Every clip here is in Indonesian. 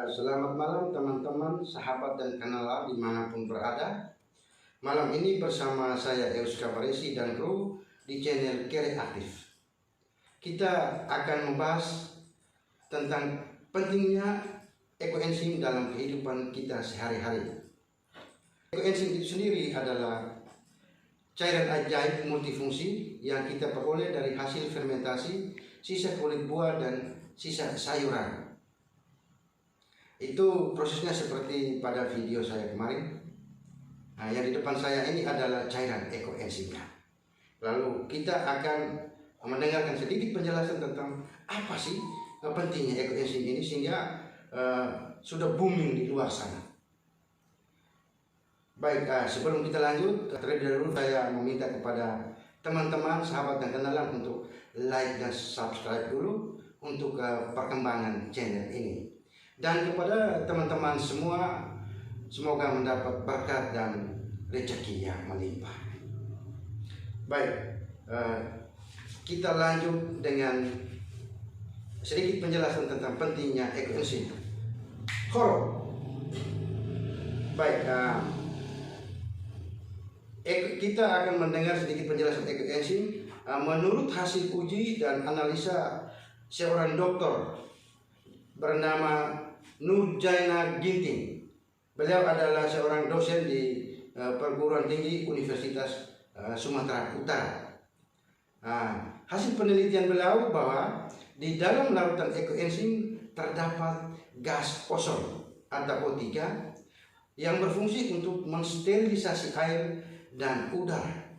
Selamat malam teman-teman, sahabat dan kenalar dimanapun berada. Malam ini bersama saya Euska Paresi dan kru di channel Kere Aktif. Kita akan membahas tentang pentingnya ekoenzim dalam kehidupan kita sehari-hari. Ekoenzim itu sendiri adalah cairan ajaib multifungsi yang kita peroleh dari hasil fermentasi sisa kulit buah dan sisa sayuran. Itu prosesnya seperti pada video saya kemarin. Nah, yang di depan saya ini adalah cairan ekoenzimnya. Lalu kita akan mendengarkan sedikit penjelasan tentang apa sih pentingnya ekoenzim ini sehingga sudah booming di luar sana. Baik, sebelum kita lanjut, terlebih dahulu saya meminta kepada teman-teman, sahabat dan kenalan untuk like dan subscribe dulu untuk perkembangan channel ini. Dan kepada teman-teman semua, semoga mendapat berkat dan rezeki yang melimpah. Baik, kita lanjut dengan sedikit penjelasan tentang pentingnya ekoenzim. Baik, kita akan mendengar sedikit penjelasan ekoenzim menurut hasil uji dan analisa seorang dokter bernama Nurjaina Ginting. Beliau adalah seorang dosen di perguruan tinggi Universitas Sumatera Utara. Hasil penelitian beliau bahwa di dalam larutan ekoenzim terdapat gas ozon atau O3 yang berfungsi untuk mensterilisasi air dan udara.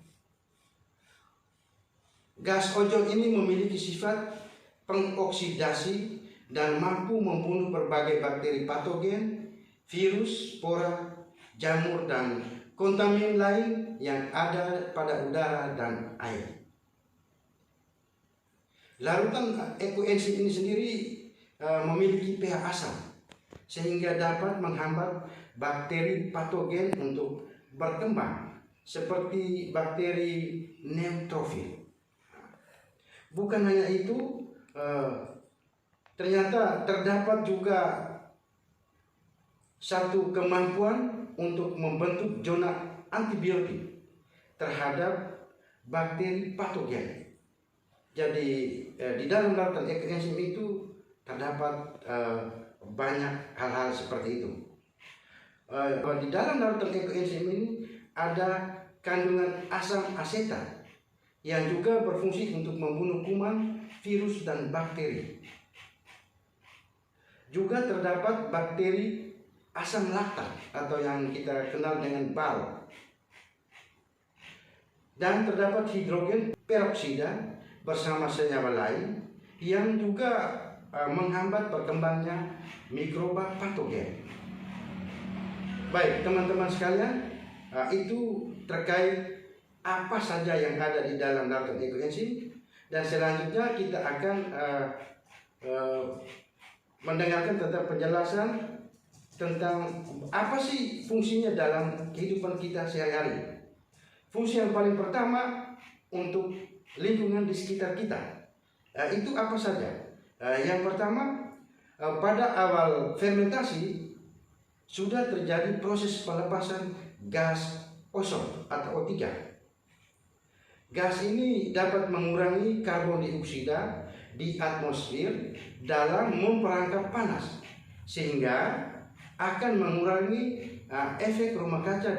Gas ozon ini memiliki sifat pengoksidasi dan mampu membunuh berbagai bakteri patogen, virus, spora, jamur, dan kontamin lain yang ada pada udara dan air. Larutan ekoenzim ini sendiri memiliki pH asam sehingga dapat menghambat bakteri patogen untuk berkembang seperti bakteri neutrofil. Bukan hanya itu, ternyata terdapat juga satu kemampuan untuk membentuk zona antibiotik terhadap bakteri patogen. Jadi di dalam larutan ekoenzim itu terdapat banyak hal-hal seperti itu. Di dalam larutan ekoenzim ini ada kandungan asam asetat yang juga berfungsi untuk membunuh kuman, virus, dan bakteri. Juga terdapat bakteri asam laktat atau yang kita kenal dengan BAL. Dan terdapat hidrogen peroksida bersama senyawa lain yang juga menghambat berkembangnya mikroba patogen. Baik, teman-teman sekalian, itu terkait apa saja yang ada di dalam larutan ekoenzim, dan selanjutnya kita akan mendengarkan tentang penjelasan tentang apa sih fungsinya dalam kehidupan kita sehari-hari. Fungsi yang paling pertama untuk lingkungan di sekitar kita. Itu apa saja? Yang pertama, pada awal fermentasi sudah terjadi proses pelepasan gas ozon atau O3. Gas ini dapat mengurangi karbon dioksida di atmosfer dalam memperangkap panas, sehingga akan mengurangi efek rumah kaca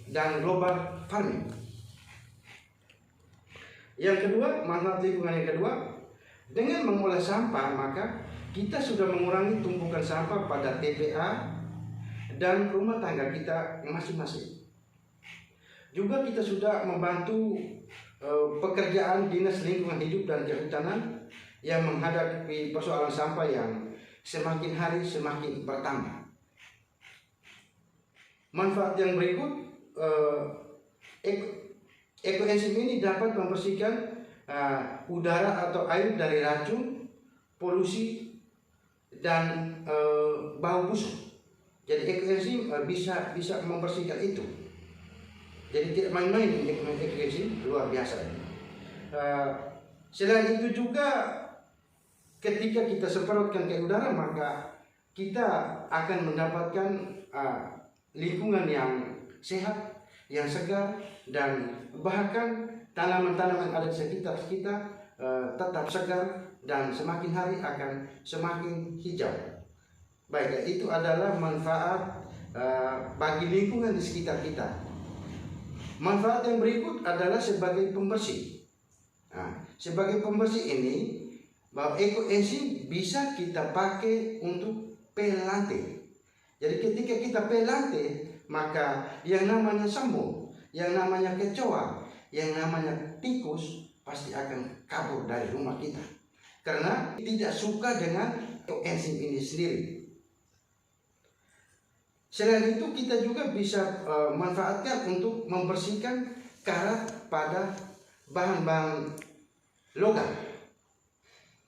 dan global warming. Yang kedua, manfaat lingkungan yang kedua, dengan mengolah sampah maka kita sudah mengurangi tumpukan sampah pada TPA dan rumah tangga kita masing-masing. Juga kita sudah membantu pekerjaan Dinas Lingkungan Hidup dan Kehutanan yang menghadapi persoalan sampah yang semakin hari semakin bertambah. Manfaat yang berikut, ekoenzim ini dapat membersihkan udara atau air dari racun, polusi, dan bau busuk. Jadi ekoenzim bisa membersihkan itu. Jadi tidak main-main ekoenzim, luar biasa. Selain itu juga ketika kita semprotkan ke udara, maka kita akan mendapatkan lingkungan yang sehat, yang segar, dan bahkan tanaman-tanaman yang ada di sekitar kita tetap segar dan semakin hari akan semakin hijau. Baik, itu adalah manfaat bagi lingkungan di sekitar kita. Manfaat yang berikut adalah sebagai pembersih. Sebagai pembersih ini, bahwa ekoenzim bisa kita pakai untuk pel lantai. Jadi ketika kita pel lantai, maka yang namanya semut, yang namanya kecoa, yang namanya tikus pasti akan kabur dari rumah kita, karena tidak suka dengan ekoenzim ini sendiri. Selain itu, kita juga bisa manfaatkan untuk membersihkan karat pada bahan-bahan logam.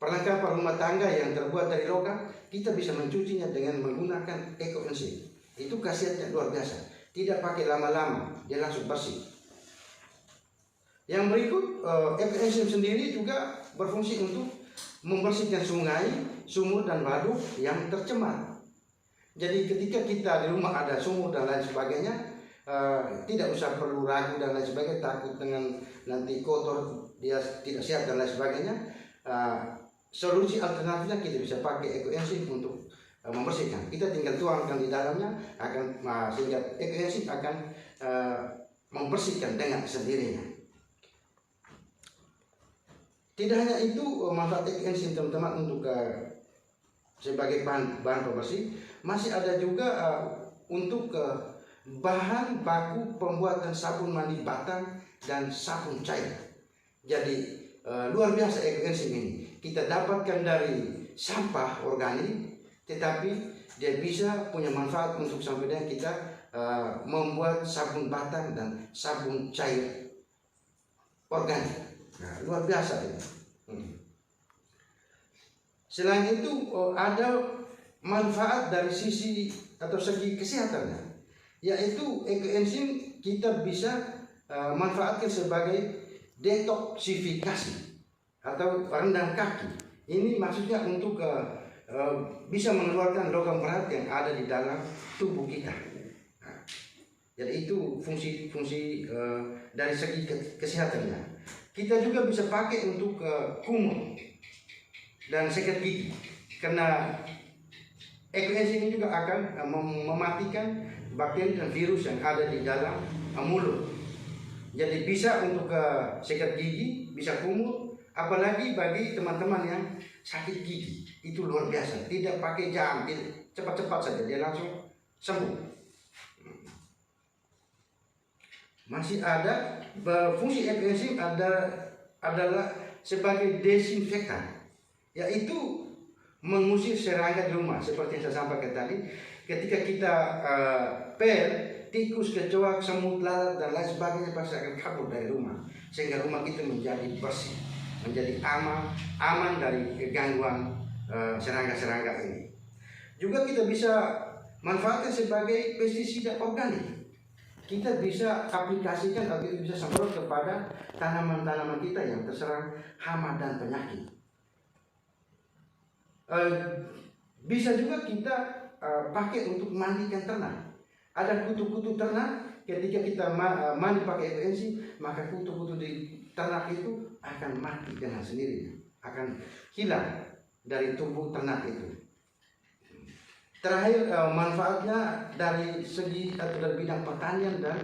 Perlengkapan rumah tangga yang terbuat dari logam, kita bisa mencucinya dengan menggunakan ekoenzim. Itu khasiatnya luar biasa. Tidak pakai lama-lama, dia langsung bersih. Yang berikut, ekoenzim sendiri juga berfungsi untuk membersihkan sungai, sumur, dan waduk yang tercemar. Jadi ketika kita di rumah ada sumur dan lain sebagainya, tidak usah perlu ragu dan lain sebagainya, takut dengan nanti kotor, dia tidak sehat dan lain sebagainya. Solusi alternatifnya kita bisa pakai ekoenzim untuk membersihkan. Kita tinggal tuangkan di dalamnya, sehingga ekoenzim akan membersihkan dengan sendirinya. Tidak hanya itu, manfaat ekoenzim teman-teman untuk sebagai bahan pembersih, masih ada juga untuk bahan baku pembuatan sabun mandi batang dan sabun cair. Jadi luar biasa ekoenzim ini. Kita dapatkan dari sampah organik, tetapi dia bisa punya manfaat untuk sampai dengan kita membuat sabun batang dan sabun cair organik. Luar biasa ini. Selain itu, ada manfaat dari sisi atau segi kesehatannya, yaitu ekoenzim kita bisa manfaatkan sebagai detoksifikasi atau rendam kaki. Ini maksudnya untuk bisa mengeluarkan logam berat yang ada di dalam tubuh kita. Jadi itu fungsi dari segi kesehatannya. Kita juga bisa pakai untuk kumur dan sikat gigi, karena ekoenzim ini juga akan mematikan bakteri dan virus yang ada di dalam mulut. Jadi bisa untuk sikat gigi, bisa kumur, apalagi bagi teman-teman yang sakit gigi. Itu luar biasa, tidak pakai jam, cepat-cepat saja dia langsung sembuh. Masih ada fungsi ekoenzim adalah sebagai desinfektan, yaitu mengusir serangga di rumah. Seperti yang saya sampaikan tadi, ketika kita pel, tikus, kecoa, semut, lalat, dan lain sebagainya pasti akan kabur dari rumah, sehingga rumah kita menjadi bersih, menjadi aman dari gangguan serangga-serangga ini. Juga kita bisa manfaatkan sebagai pestisida organik. Kita bisa aplikasikan atau kita bisa semprot kepada tanaman-tanaman kita yang terserang hama dan penyakit. Bisa juga kita pakai untuk mandikan ternak. Ada kutu-kutu ternak, ketika kita mandi pakai ekoenzim, maka kutu-kutu di ternak itu akan mati dengan sendirinya, akan hilang dari tubuh ternak itu. Terakhir, manfaatnya dari segi atau dari bidang pertanian dan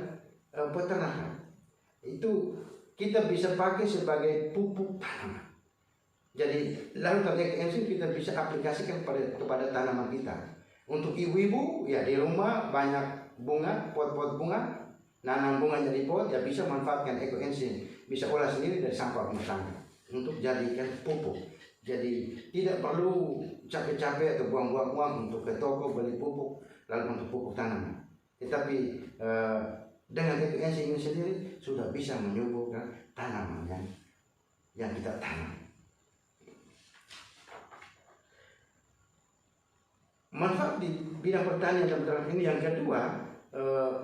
peternakan, itu kita bisa pakai sebagai pupuk tanaman. Jadi lalu dari ekoenzim kita bisa aplikasikan kepada tanaman kita. Untuk ibu-ibu ya di rumah banyak bunga, pot-pot bunga, nanam bunganya di pot, ya bisa manfaatkan ekoenzim, bisa olah sendiri dari sampah rumah tangga untuk jadikan pupuk. Jadi tidak perlu capek-capek atau buang-buang uang untuk ke toko beli pupuk lalu untuk pupuk tanaman. Tetapi dengan ekoenzim ini sendiri sudah bisa menyuburkan tanaman yang kita tanam. Manfaat di bidang pertanian dan peternakan ini yang kedua,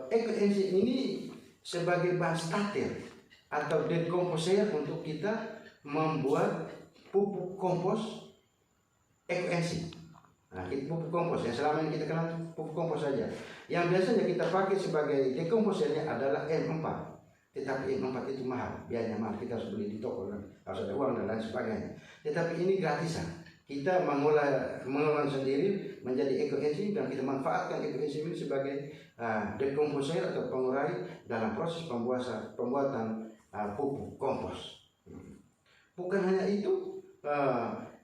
ekoenzim ini sebagai bahan starter atau decomposer untuk kita membuat pupuk kompos ekoenzim. Nah, pupuk kompos yang selama ini kita kenal pupuk kompos saja. Yang biasanya kita pakai sebagai dekomposernya adalah M4. Tetapi M4 itu mahal, biayanya mahal, kita harus beli di toko, harus ada uang dan lain sebagainya. Tetapi ini gratisan. Kita mengolah sendiri menjadi ekoenzim dan kita manfaatkan ekoenzim ini sebagai dekomposer atau pengurai dalam proses pembuatan pupuk kompos. Bukan hanya itu,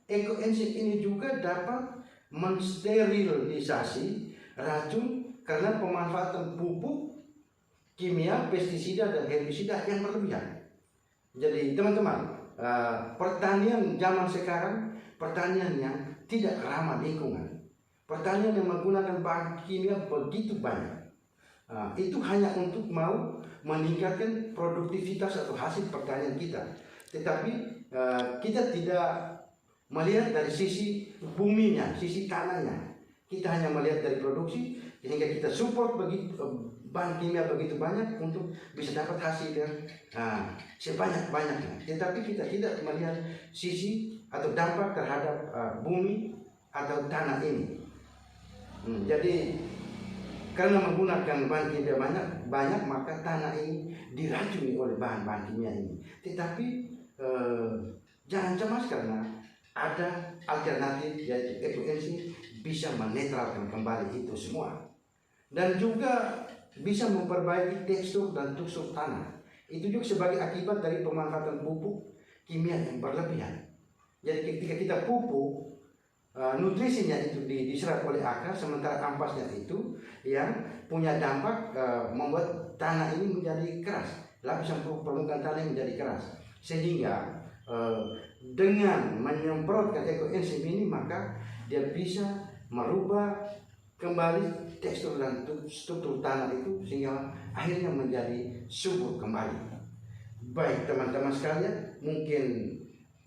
ekoenzim ini juga dapat mensterilisasi racun karena pemanfaatan pupuk kimia, pestisida dan herbisida yang berlebihan. Jadi teman-teman, pertanian zaman sekarang pertanian yang tidak ramah lingkungan, pertanian yang menggunakan bahan kimia begitu banyak. Itu hanya untuk mau meningkatkan produktivitas atau hasil pertanian kita. Tetapi kita tidak melihat dari sisi buminya, sisi tanahnya. Kita hanya melihat dari produksi, sehingga kita support bahan kimia begitu banyak untuk bisa dapat hasil yang sebanyak-banyaknya. Tetapi kita tidak melihat sisi atau dampak terhadap bumi atau tanah ini. Jadi karena menggunakan bahan kimia banyak, maka tanah ini diracuni oleh bahan-bahan kimia ini. Tetapi jangan cemas karena ada alternatif, yaitu ekoenzim bisa menetralkan kembali itu semua dan juga bisa memperbaiki tekstur dan tusuk tanah. Itu juga sebagai akibat dari pemanfaatan pupuk kimia yang berlebihan. Jadi ketika kita pupuk, nutrisinya itu diserap oleh akar, sementara ampasnya itu yang punya dampak membuat tanah ini menjadi keras, lapisan permukaan tanah ini menjadi keras, sehingga dengan menyemprotkan ekoenzim ini maka dia bisa merubah kembali tekstur dan struktur tanah itu sehingga akhirnya menjadi subur kembali. Baik teman-teman sekalian, mungkin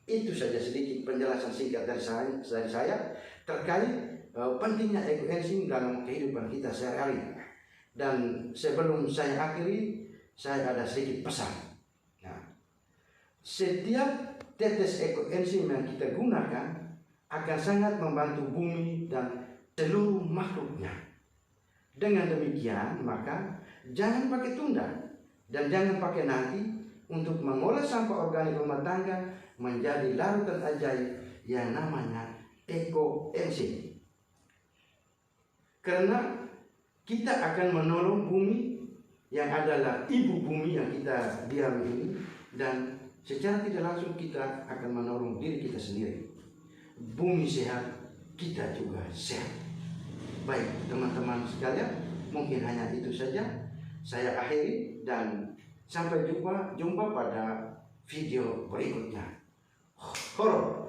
itu saja sedikit penjelasan singkat dari saya terkait pentingnya ekoenzim dalam kehidupan kita sehari-hari. Dan sebelum saya akhiri, saya ada sedikit pesan. Setiap tetes ekoenzim yang kita gunakan akan sangat membantu bumi dan seluruh makhluknya. Dengan demikian, maka jangan pakai tunda dan jangan pakai nanti untuk mengolah sampah organik rumah tangga menjadi larutan ajaib yang namanya ekoenzim. Karena kita akan menolong bumi yang adalah ibu bumi yang kita diami ini, dan secara tidak langsung kita akan menolong diri kita sendiri. Bumi sehat, kita juga sehat. Baik teman-teman sekalian, mungkin hanya itu saja saya akhiri dan sampai jumpa pada video berikutnya. Horor.